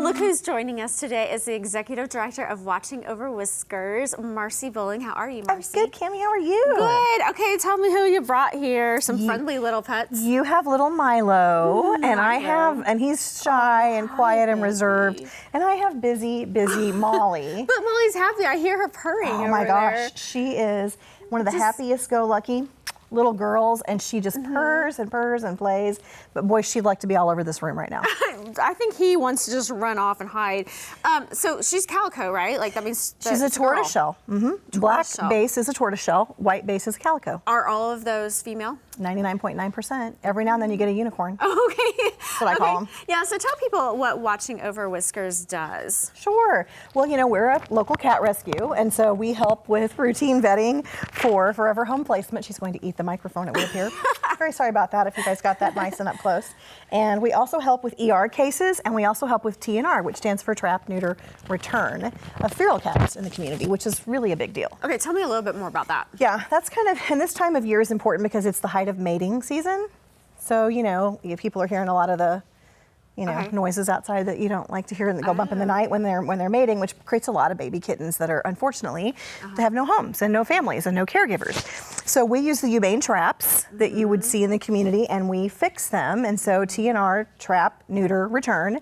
Look who's joining us today is the Executive Director of Watching Over Whiskers, Marcy Bowling. How are you, Marcy? I'm good, Cammie. How are you? Good. Okay, tell me who you brought here. Some friendly little pets. You have little Milo, and I have, and he's shy and quiet and reserved, and I have busy Molly. But Molly's happy. I hear her purring Oh over my gosh, there. she is one of the happiest go lucky little girls, and she just purrs and purrs and plays. But boy, she'd like to be all over this room right now. I think he wants to just run off and hide. So she's calico, right? Like that means She's a tortoiseshell. Black base is a tortoiseshell, white base is a calico. Are all of those female? 99.9%. Every now and then you get a unicorn. Oh, okay. That's what I call them. Yeah, so tell people what Watching Over Whiskers does. Sure. Well, you know, we're a local cat rescue, and so we help with routine vetting for forever home placement. She's going to eat the microphone, it would appear. Very sorry about that if you guys got that nice and up close. And we also help with ER cases, and we also help with TNR, which stands for Trap, Neuter, Return, of feral cats in the community, which is really a big deal. Okay, tell me a little bit more about that. Yeah, that's kind of, and this time of year is important because it's the height of mating season. So, you know, people are hearing a lot of the, you know, noises outside that you don't like to hear and that go bump in the night when they're mating, which creates a lot of baby kittens that are unfortunately they have no homes and no families and no caregivers. So we use the humane traps that you would see in the community, and we fix them. And so TNR, Trap, Neuter, Return.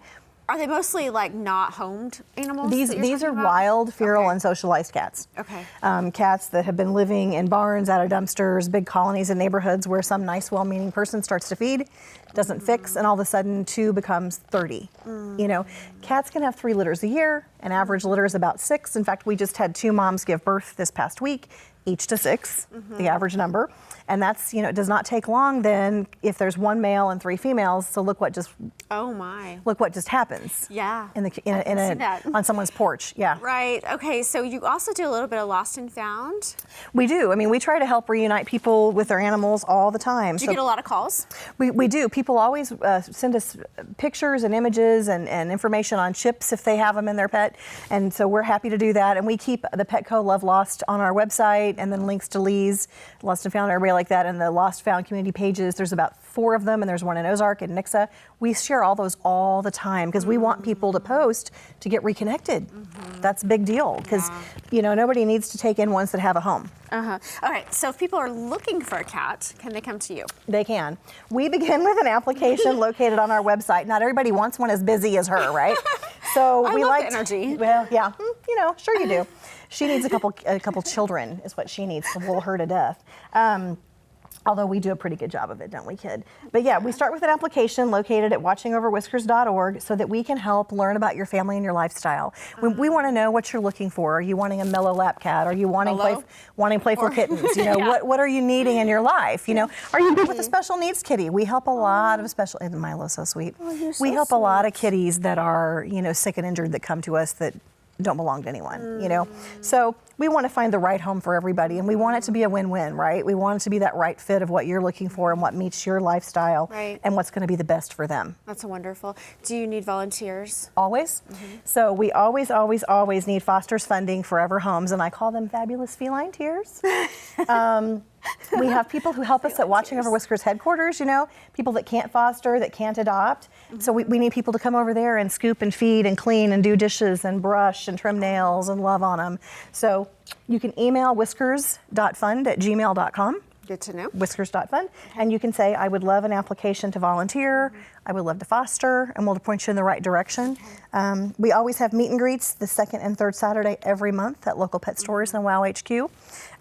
Are they mostly like not homed animals? These are wild, feral, and socialized cats. Okay. Cats that have been living in barns, out of dumpsters, big colonies in neighborhoods where some nice, well-meaning person starts to feed, doesn't fix, and all of a sudden 2 becomes 30. You know, cats can have 3 litters a year. An average litter is about 6. In fact, we just had 2 moms give birth this past week, each to 6, the average number. And that's, you know, it does not take long then if there's 1 male and 3 females. So look what just look what just happens. Yeah. On someone's porch. Yeah. Right. Okay. So you also do a little bit of lost and found. We do. I mean, we try to help reunite people with their animals all the time. Do you get a lot of calls? We do. People always send us pictures and images and information on chips if they have them in their pet. And so we're happy to do that. And we keep the Petco Love Lost on our website, and then links to Lee's Lost and Found, everybody like that, and the Lost Found community pages. There's about 4 of them, and there's one in Ozarks and Nixa. We share all those all the time because we want people to post to get reconnected. That's a big deal because, you know, nobody needs to take in ones that have a home. Okay, so if people are looking for a cat, can they come to you? They can. We begin with an application located on our website. Not everybody wants one as busy as her, right? So we love the energy. Well, yeah, you know, sure you do. She needs a couple children is what she needs to lull her to death. Although we do a pretty good job of it, don't we, kid? But yeah, we start with an application located at watchingoverwhiskers.org so that we can help learn about your family and your lifestyle. We want to know what you're looking for. Are you wanting a mellow lap cat? Are you wanting playful kittens? You know, what are you needing in your life? You know, are you good with a special needs kitty? We help a lot of special, and Milo's so sweet. We help a lot of kitties that are, you know, sick and injured that come to us that don't belong to anyone, you know? So we want to find the right home for everybody, and we want it to be a win-win, right? We want it to be that right fit of what you're looking for and what meets your lifestyle and what's going to be the best for them. That's wonderful. Do you need volunteers? Always. So we always need fosters funding forever homes, and I call them fabulous feline tears. We have people who help us at Watching Over Whiskers headquarters, you know, people that can't foster, that can't adopt. So we need people to come over there and scoop and feed and clean and do dishes and brush and trim nails and love on them. So you can email whiskers.fund@gmail.com. Good to know. Whiskers.fund. And you can say, I would love an application to volunteer. I would love to foster, and we'll point you in the right direction. We always have meet and greets the 2nd and 3rd Saturday every month at local pet stores and WOW HQ.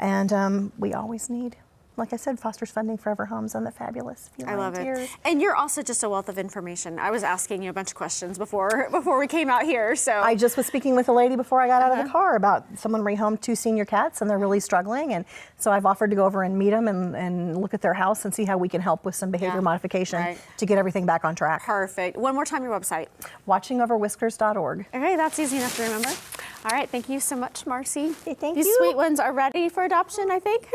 And we always need, like I said, fosters funding forever homes on the fabulous feline I love tears. it. And you're also just a wealth of information. I was asking you a bunch of questions before we came out here. So I just was speaking with a lady before I got out of the car about someone rehomed 2 senior cats, and they're really struggling. And so I've offered to go over and meet them and look at their house and see how we can help with some behavior modification to get everything back on track. Perfect. One more time, your website. Watchingoverwhiskers.org. Okay, that's easy enough to remember. All right, thank you so much, Marcy. Hey, thank you. These sweet ones are ready for adoption, I think.